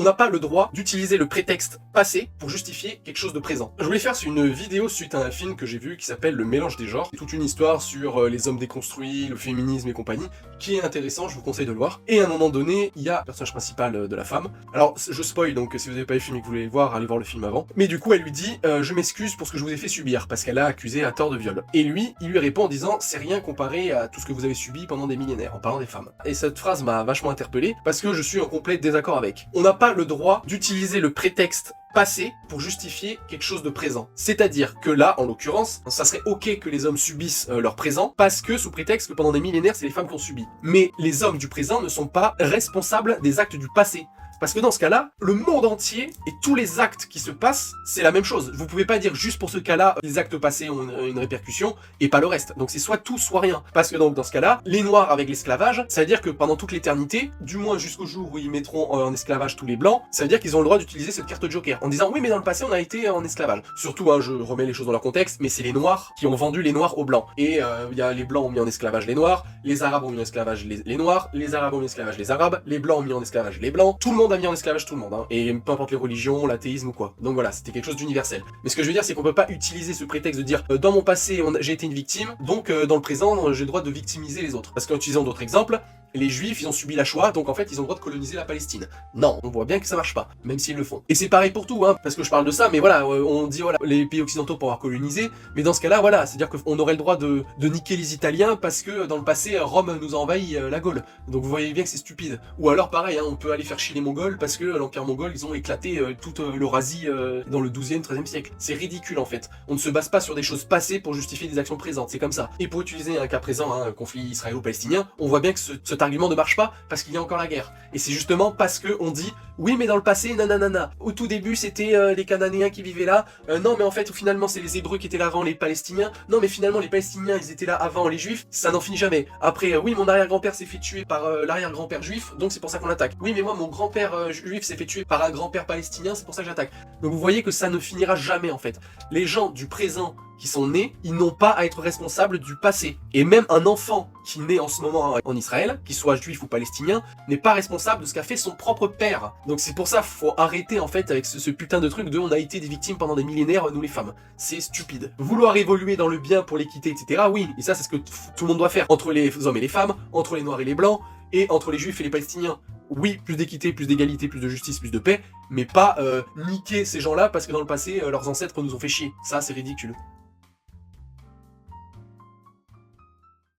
On n'a pas le droit d'utiliser le prétexte passé pour justifier quelque chose de présent. Je voulais faire une vidéo suite à un film que j'ai vu qui s'appelle Le mélange des genres. C'est toute une histoire sur les hommes déconstruits, le féminisme et compagnie, qui est intéressant, je vous conseille de le voir. Et à un moment donné, il y a le personnage principal de la femme. Alors, je spoil, donc si vous n'avez pas vu le film et que vous voulez le voir, allez voir le film avant. Mais du coup, elle lui dit je m'excuse pour ce que je vous ai fait subir, parce qu'elle a accusé à tort de viol. Et lui, il lui répond en disant c'est rien comparé à tout ce que vous avez subi pendant des millénaires, en parlant des femmes. Et cette phrase m'a vachement interpellé, parce que je suis en complet désaccord avec. On n'a pas le droit d'utiliser le prétexte passé pour justifier quelque chose de présent. C'est-à-dire que là, en l'occurrence, ça serait ok que les hommes subissent leur présent, parce que sous prétexte que pendant des millénaires, c'est les femmes qui ont subi. Mais les hommes du présent ne sont pas responsables des actes du passé. Parce que dans ce cas-là, le monde entier et tous les actes qui se passent, c'est la même chose. Vous pouvez pas dire juste pour ce cas-là, les actes passés ont une répercussion et pas le reste. Donc c'est soit tout, soit rien. Parce que donc dans ce cas-là, les noirs avec l'esclavage, ça veut dire que pendant toute l'éternité, du moins jusqu'au jour où ils mettront en esclavage tous les blancs, ça veut dire qu'ils ont le droit d'utiliser cette carte Joker. En disant oui mais dans le passé on a été en esclavage. Surtout, je remets les choses dans leur contexte, mais c'est les noirs qui ont vendu les noirs aux blancs. Et il y a les blancs ont mis en esclavage les noirs, les arabes ont mis en esclavage les noirs, les arabes ont mis en esclavage les arabes, les blancs ont mis en esclavage les blancs, tout le monde a mis en esclavage tout le monde, hein, et peu importe les religions, l'athéisme ou quoi. Donc voilà, c'était quelque chose d'universel. Mais ce que je veux dire, c'est qu'on peut pas utiliser ce prétexte de dire dans mon passé j'ai été une victime, donc dans le présent j'ai le droit de victimiser les autres. Parce qu'en utilisant d'autres exemples, les juifs ils ont subi la Shoah, donc en fait ils ont le droit de coloniser la Palestine. Non, on voit bien que ça marche pas, même s'ils le font. Et c'est pareil pour tout, hein, parce que je parle de ça, mais voilà, on dit voilà, les pays occidentaux pour avoir colonisé, mais dans ce cas-là, voilà, c'est-à-dire qu'on aurait le droit de niquer les Italiens parce que dans le passé, Rome nous a envahi la Gaule. Donc vous voyez bien que c'est stupide. Ou alors pareil, hein, on peut aller faire chier les Mongols parce que l'Empire mongol, ils ont éclaté toute l'Eurasie dans le 12e, 13e siècle. C'est ridicule en fait. On ne se base pas sur des choses passées pour justifier des actions présentes, c'est comme ça. Et pour utiliser un cas présent, hein, un conflit israélo-palestinien, on voit bien que cet argument ne marche pas parce qu'il y a encore la guerre. Et c'est justement parce que on dit oui mais dans le passé nanana. Au tout début c'était les Cananéens qui vivaient là. Non mais en fait finalement c'est les Hébreux qui étaient là avant les Palestiniens. Non mais finalement les Palestiniens ils étaient là avant les Juifs. Ça n'en finit jamais. Après oui mon arrière-grand-père s'est fait tuer par l'arrière-grand-père juif, donc c'est pour ça qu'on l'attaque. Oui mais moi mon grand-père juif s'est fait tuer par un grand-père palestinien, c'est pour ça que j'attaque. Donc vous voyez que ça ne finira jamais en fait. Les gens du présent qui sont nés, ils n'ont pas à être responsables du passé. Et même un enfant qui naît en ce moment en Israël, qu'il soit juif ou palestinien, n'est pas responsable de ce qu'a fait son propre père. Donc c'est pour ça faut arrêter en fait avec ce putain de truc de on a été des victimes pendant des millénaires, nous les femmes. C'est stupide. Vouloir évoluer dans le bien pour l'équité, etc. Oui, et ça c'est ce que tout le monde doit faire. Entre les hommes et les femmes, entre les noirs et les blancs, et entre les juifs et les palestiniens. Oui, plus d'équité, plus d'égalité, plus de justice, plus de paix, mais pas niquer ces gens-là parce que dans le passé, leurs ancêtres nous ont fait chier. Ça, c'est ridicule.